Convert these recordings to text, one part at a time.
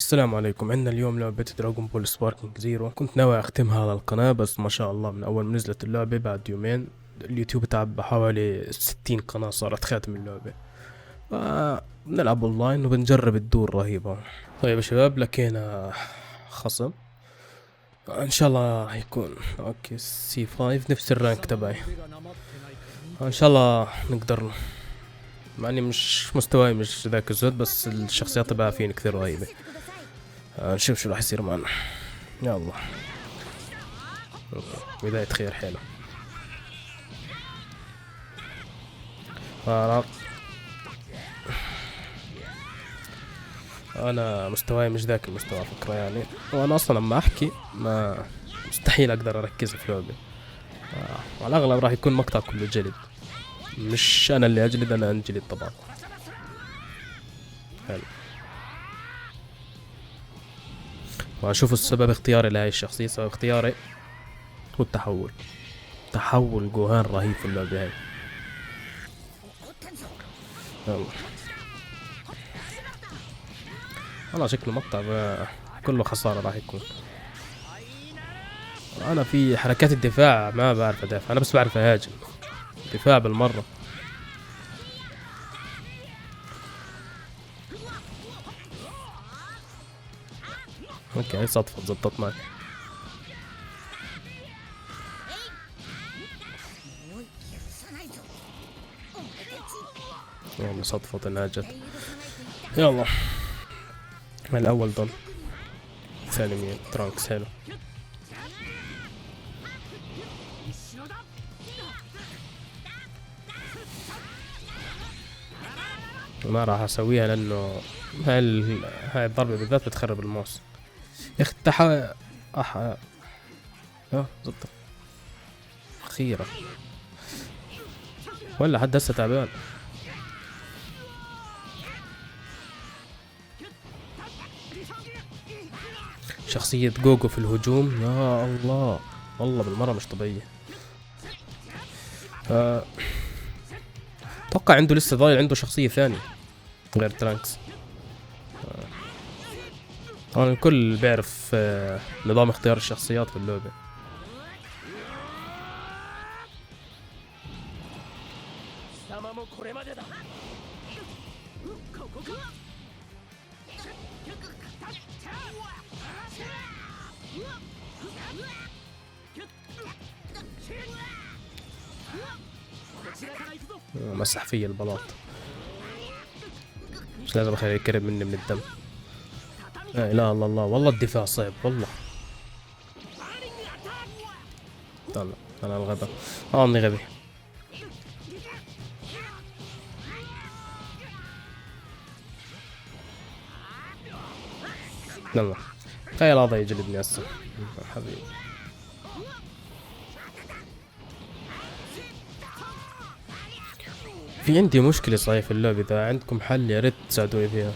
السلام عليكم. عندنا اليوم لعبة دراغون بول سباركينج زيرو. كنت ناوي اختمها على القناة، بس ما شاء الله من اول ما نزلت اللعبة بعد يومين اليوتيوب تعب بحوالي 60 قناة صارت خاتم اللعبة. بنلعب اونلاين وبنجرب الدور رهيبة. طيب يا شباب، لقينا خصم ان شاء الله هيكون اوكي سي 5 نفس الرانك تبعي. ان شاء الله نقدر، مع اني مش مستواي مش ذاك الزود، بس الشخصيات تبعها فين كثير رهيبة. نشوف شو راح يصير معنا. يلا بداية خير حلو. أنا أنا مستواي مش ذاك المستوى فكرة يعني، وأنا أصلا لما أحكي ما مستحيل أقدر أركز في لعبة. على الأغلب راح يكون مقطع كله جلد، مش أنا اللي أجلد، أنا أنجلد طبعا. حلو. وأشوف السبب اختياري لهاي الشخصية، سبب اختياري هو التحول. تحول جوهان رهيب في اللعبة هاي. يلا والله شكله مقطع كله خسارة راح يكون. انا في حركات الدفاع ما بعرف ادافع، انا بس بعرف اهاجم. دفاع بالمرة. اوكي هاي صدفة زبطت معي. يعني صدفة انها جت. يلا الاول ضل، ثاني مين؟ ترانكس. حلو. ما راح اسويها لانه هاي الضربة بالذات بتخرب الماوس. يا اخي اح زبطت اخيرا، ولا حد هسه تعبان. شخصية جوجو في الهجوم يا الله، والله بالمرة مش طبيعية. اتوقع عنده لسه ضايل عنده شخصية ثانية غير ترانكس. طبعا الكل بيعرف نظام اختيار الشخصيات في اللعبة. مسح فيا البلاط، مش لازم اخليه يقرب مني من الدم. لا اله الا الله، والله الدفاع صعب والله. طلع انا الغبا، اني غبي. يلا تخيل هذا يجلدني هسه حبيبي. في عندي مشكلة صحيح في اللعبة، اذا عندكم حل يا ريت تساعدوني فيها.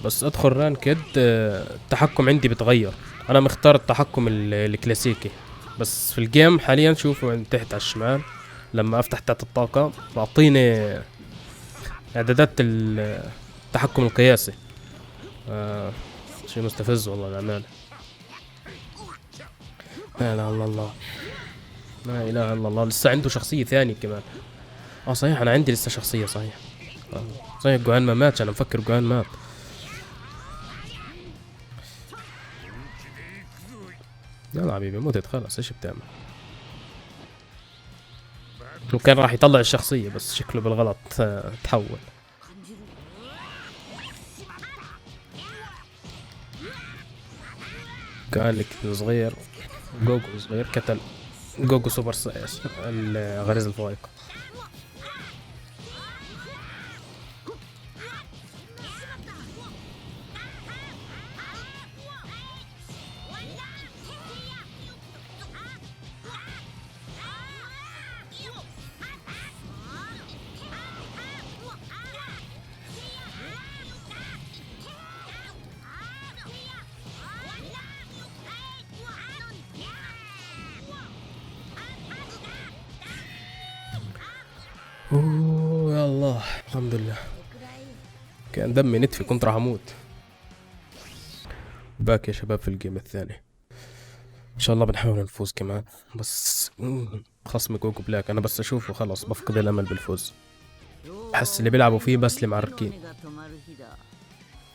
بس ادخل رانكد التحكم عندي بتغير. انا مختار التحكم الكلاسيكي، بس في الجيم حاليا شوفوا عند تحت على الشمال لما افتح تحت الطاقة بعطيني اعدادات التحكم القياسي. آه شيء مستفز والله الأمانة. لا اله الا الله، لا اله الا الله. لسه عنده شخصية ثانية كمان. صحيح انا عندي لسه شخصية صحيح. صحيح جوان ما ماتش، انا مفكر جوان مات. يلا حبيبي موتت خلاص، ايش بتعمل؟ وكان راح يطلع الشخصية بس شكله بالغلط تحول. قال لك صغير، جوجو صغير قتل جوجو سوبر الغريزة الفائقة. اوه يا الله الحمد لله، كان دمي نتفي كنت راح اموت. باك يا شباب في الجيم الثاني. ان شاء الله بنحاول نفوز كمان، بس خصمي جوجو بلاك انا بس اشوفه خلاص بفقد الامل بالفوز. بحس اللي بيلعبوا فيه بس اللي معركين،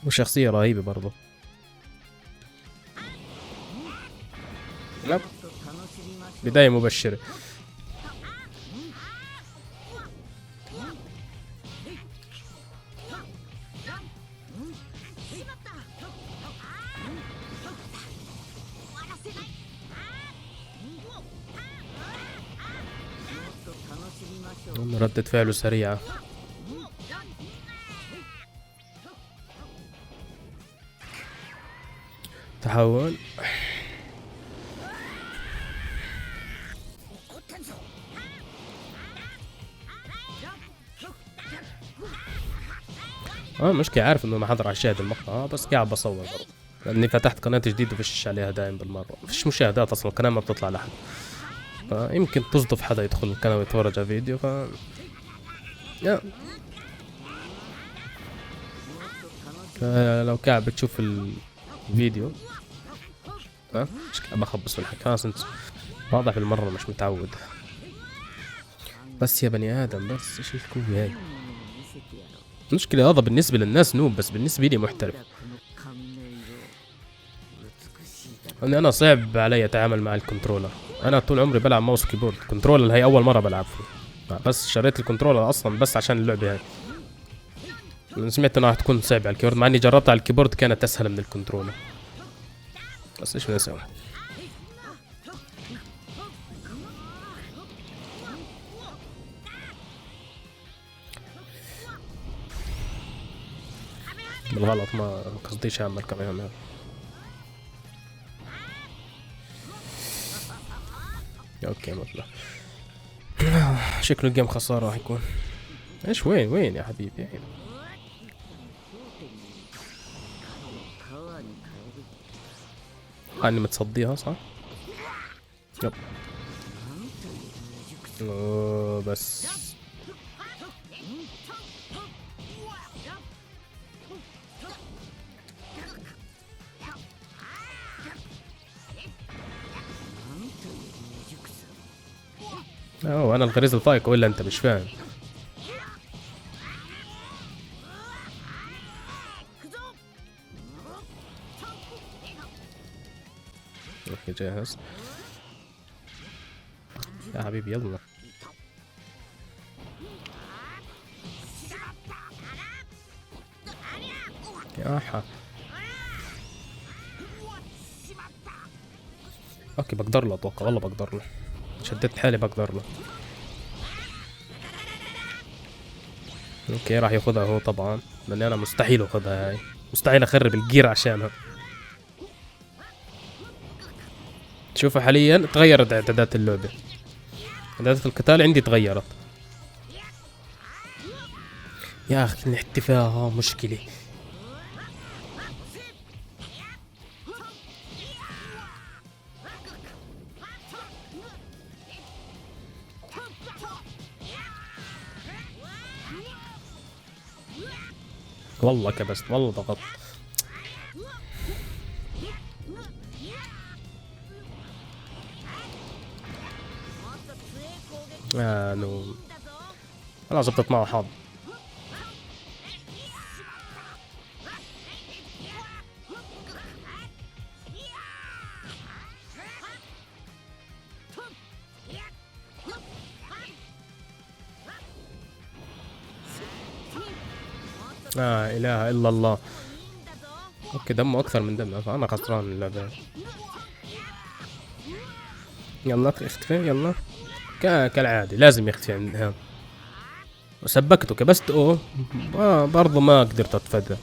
وشخصية رهيبة برضه. لا بداية مبشرة. ردة فعله سريعة. تحول. مشكلة عارف انه ما حضر على الشاهد المقطع، بس قاعد بصور برضه لاني فتحت قناة جديدة وفيش عليها دايم بالمرة، فيش مشاهدات اصلا، القناة ما بتطلع لحد، فيمكن تصدف حدا يدخل القناة ويتفرج على فيديو يا لو قاعد بتشوف الفيديو مش قاعد بخبص في الحكي، خلاص انت واضح بالمرة مش متعود. بس يا بني ادم بس ايش الكوي هاي؟ المشكلة هذا بالنسبة للناس نوب، بس بالنسبة لي محترف. انا صعب علي اتعامل مع الكنترولر، انا طول عمري بلعب ماوس كيبورد، كنترولر هي اول مرة بلعب فيه، بس شريت الكنترولر اصلا بس عشان اللعبة هاي. سمعت انها تكون صعبة على الكيبورد، مع اني جربتها على الكيبورد كانت اسهل من الكنترولر، بس ايش بدنا نسوي؟ بالغلط ما قصديش اعمل كمان. اوكي مطلع. شكله الجيم خسارة راح يكون. ايش وين يا حبيبي؟ اني متصديها صح؟ يب. بس انا الغريزة طايقة ولا انت مش فاهم؟ اوكي جاهز يا حبيبي يلا. يا اوكي بقدر له اتوقع، والله بقدر له، شددت حالي بقدر له. اوكي راح ياخذها هو طبعا، لاني انا مستحيل اخذها هاي، مستحيل اخرب الجير عشانها. شوفوا حاليا تغيرت اعدادات اللعبة، اعدادات القتال عندي تغيرت. يا اخي الاحتفاء مشكلة. والله كبست، والله ضغط. نو انا زبطت معه حظ. لا اله الا الله. اوكي دمه اكثر من دمه، فانا خسران اللعبة. يلا اختفي يلا، كالعادة لازم يختفي عند هذا. وسبكته كبست برضو ما قدرت اتفادى.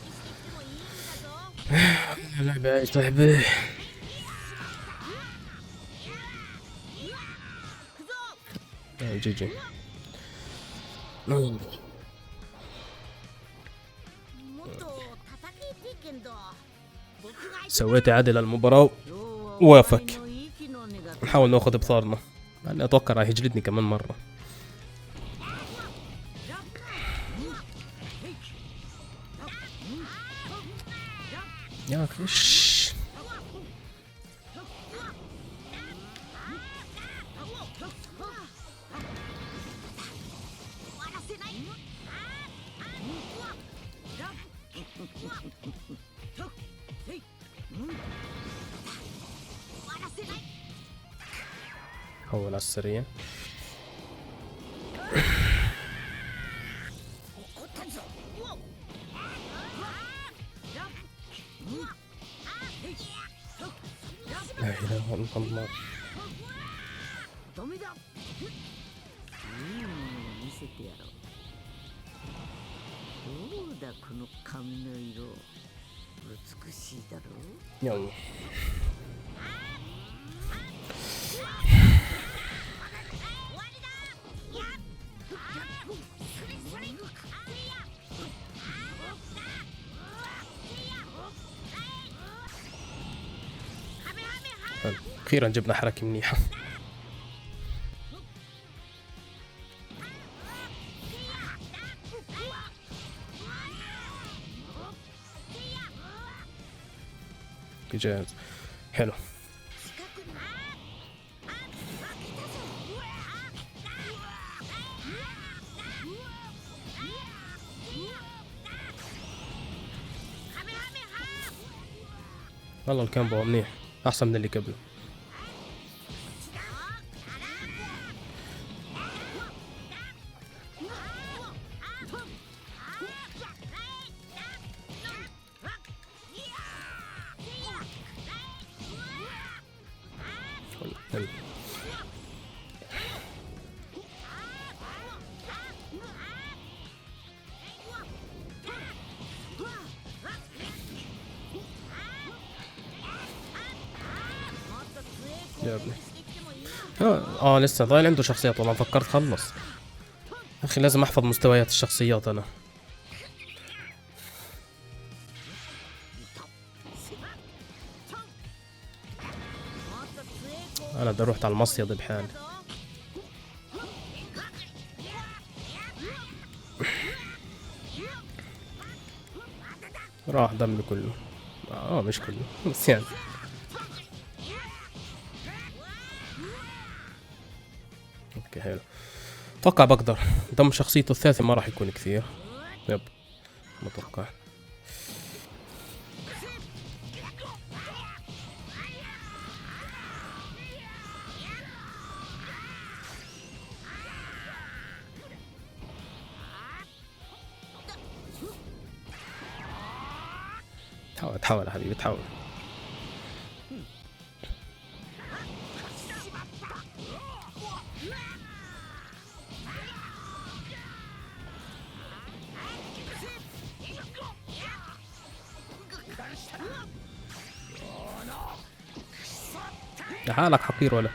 لعبة ايش لعبة؟ جي سويت عادل المباراة ووافق. نحاول ناخذ بثارنا، يعني اتوقع راح يجلدني كمان مرة. يا اخي حول على السريع. لا اله الا الله. 見せてやろう。どうだこの髪の色、美しいだろう。 يلا اخيرا جبنا حركة منيحة. جاهز حلو. والله الكامبو منيح احسن من اللي قبله. يا ابني لسه ضايل عنده شخصيات والله فكرت خلص. اخي لازم احفظ مستويات الشخصيات انا. انا بدي اروح على المصيد بحالي. راح دمي كله. مش كله بس يعني. اوكي حلو. اتوقع بقدر. دم شخصيته الثالثة ما راح يكون كثير. يب متوقع. تحاول يا حبيبي تحاول. حالك حقير ولا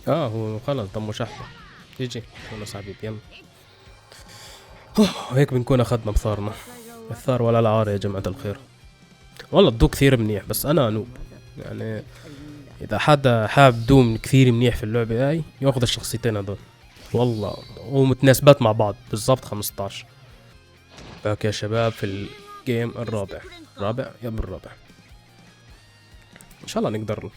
هو خلص دمه شحطة. يجي خلص حبيبي يلا. هيك بنكون اخذنا بثارنا. الثار ولا العار يا جماعة الخير. والله الدو كثير منيح بس انا انوب يعني. اذا حدا حاب دوم كثير منيح في اللعبة هاي ياخذ الشخصيتين هذول والله ومتناسبات مع بعض بالضبط 15. باك يا شباب في الجيم الرابع. يب الرابع ان شاء الله نقدر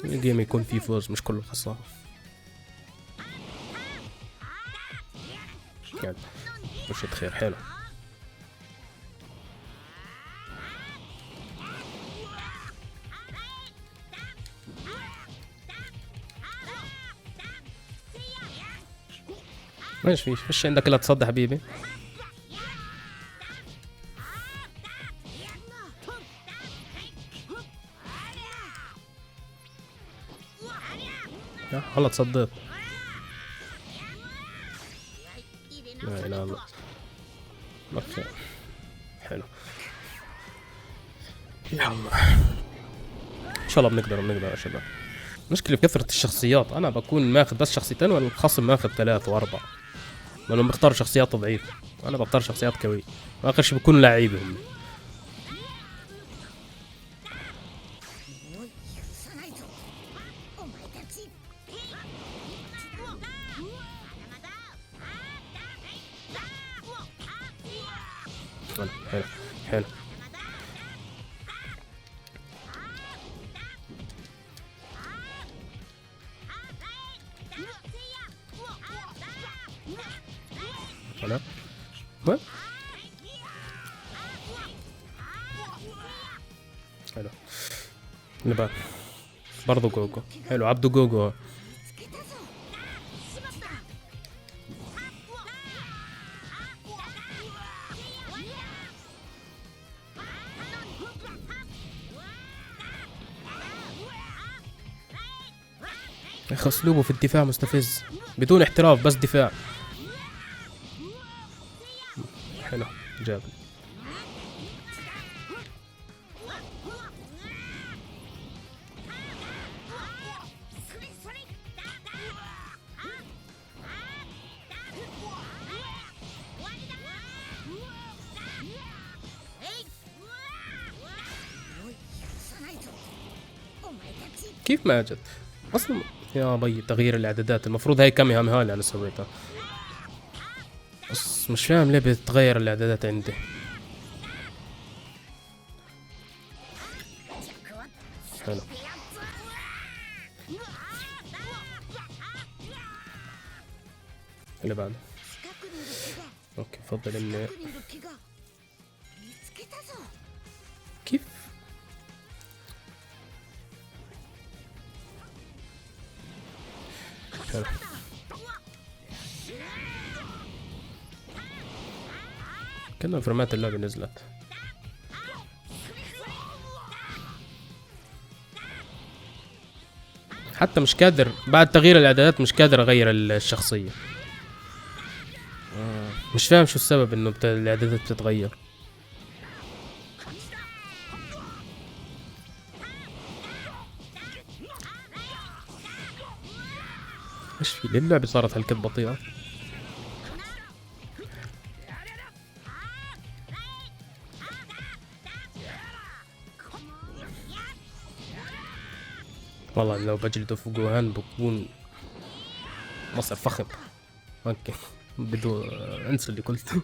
الجيم يكون فيه فوز مش كله خسارة يعني. بشرة خير حلو. ماش فيش عندك الا تصدي حبيبي. والله تصديت. لا اله الا الله. اوكي حلو يلا ان شاء الله بنقدر يا شباب. مشكلة بكثرة الشخصيات انا بكون ماخذ بس شخصيتين والخصم ماخذ 3 و4 لانهم بيختاروا شخصيات ضعيفة. انا بختار شخصيات قوية واخر شي بيكونوا لعيبة هم. حلو وين؟ حلو اللي بعد برضه جوجو. حلو عبده جوجو. يا اخي اسلوبه في الدفاع مستفز بدون احتراف بس دفاع. حلو جاب. كيف ما جت اصلا يا بي؟ تغيير الاعدادات المفروض هاي كامي هامي اللي انا سويتها، بس مش فاهم ليه بتتغير الاعدادات عندي. حلو اللي بعده. اوكي فضل اني كيف حلو. كنا فرمات اللعبة نزلت. حتى مش قادر بعد تغيير الاعدادات مش قادر اغير الشخصية. مش فاهم شو السبب انه الاعدادات بتتغير. ايش في ليه اللعبة صارت هالكد بطيئة؟ والله لو بجلده في جوهان بكون مصر فخم. اوكي بدو انسى اللي قلته.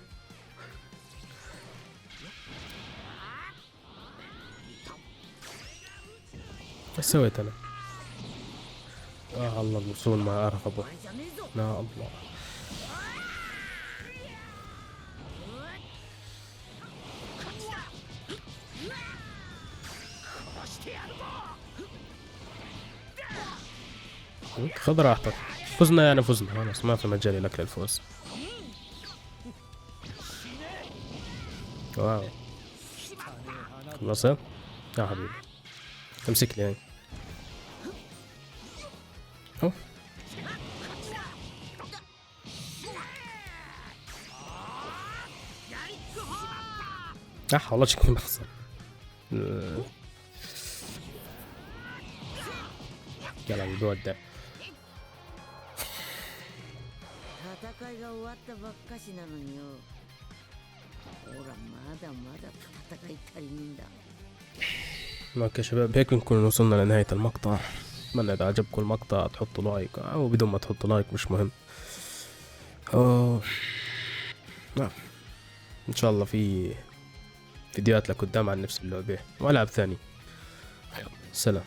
ايش سويت انا؟ الله الوصول ما اعرف ابو. لا الله خذ راحتك. فزنا يعني فزنا خلاص ما في مجال لك للفوز. واو خلصت يا حبيبي امسك لي هاي. أوه. والله شكلي بخسر. يلا بودع. 戦いが終わったばっかしなのによ。ほらまだまだ戦い足りねえんだ。اوكي شباب هيك نكون وصلنا لنهاية المقطع. اتمنى اذا عجبكم المقطع تحطوا لايك او بدون ما تحطوا لايك مش مهم. نعم ان شاء الله في فيديوهات لقدام عن نفس اللعبة والعاب ثانية. سلام.